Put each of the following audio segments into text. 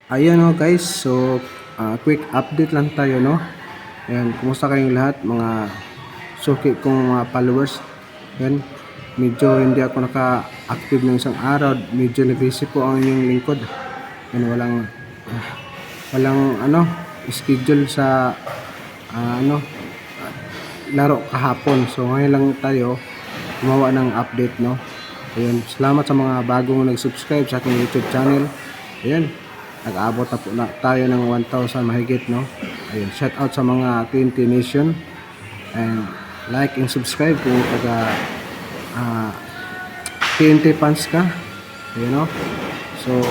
Ayan o guys, so quick update lang tayo, no. Ayan, kumusta kayong lahat mga suki kong mga followers. Ayan, medyo hindi ako naka-active ng isang araw, medyo busy po ang inyong lingkod. Ayan, walang schedule sa laro kahapon. So ngayon lang tayo gumawa ng update, no. Ayan, salamat sa mga bagong nag-subscribe sa aking YouTube channel. Ayan, nag-aabot na po na tayo ng 1,000 mahigit, no. Ayun, shout out sa mga TNT Nation, and like and subscribe kung taga TNT fans ka. Ayun, no. So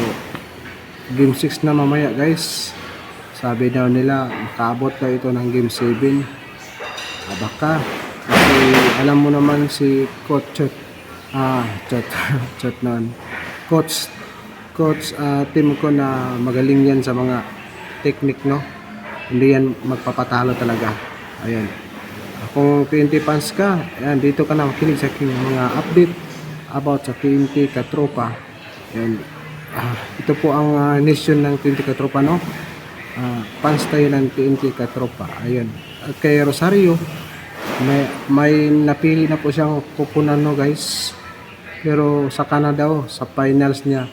game 6 na mamaya guys, sabi daw nila makaabot daw ito ng game 7. Baka kasi alam mo naman si Coach Chot noon, coach team ko na magaling yan sa mga technique, no. Hindi yan magpapatalo talaga. Ayan, kung TNT fans ka, ayan, dito ka na makinig sa aking mga update about sa TNT Katropa. Ayan, ito po ang nation ng TNT Katropa, no. Fans tayo ng TNT Katropa. Ayan, at kay Rosario may napili na po siyang kupunan, no guys, pero sa Canada sa finals niya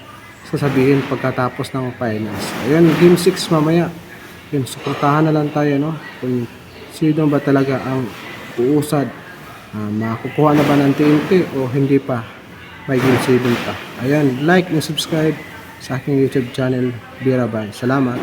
sasabihin pagkatapos ng finals. Ayun, game 6 mamaya. Yun, suportahan na lang tayo, no, kung sino ba talaga ang uusad, makukuha na ba ng TNT o hindi pa, may game 7 pa. Ayan, like and subscribe sa aking YouTube channel, Birabay. Salamat.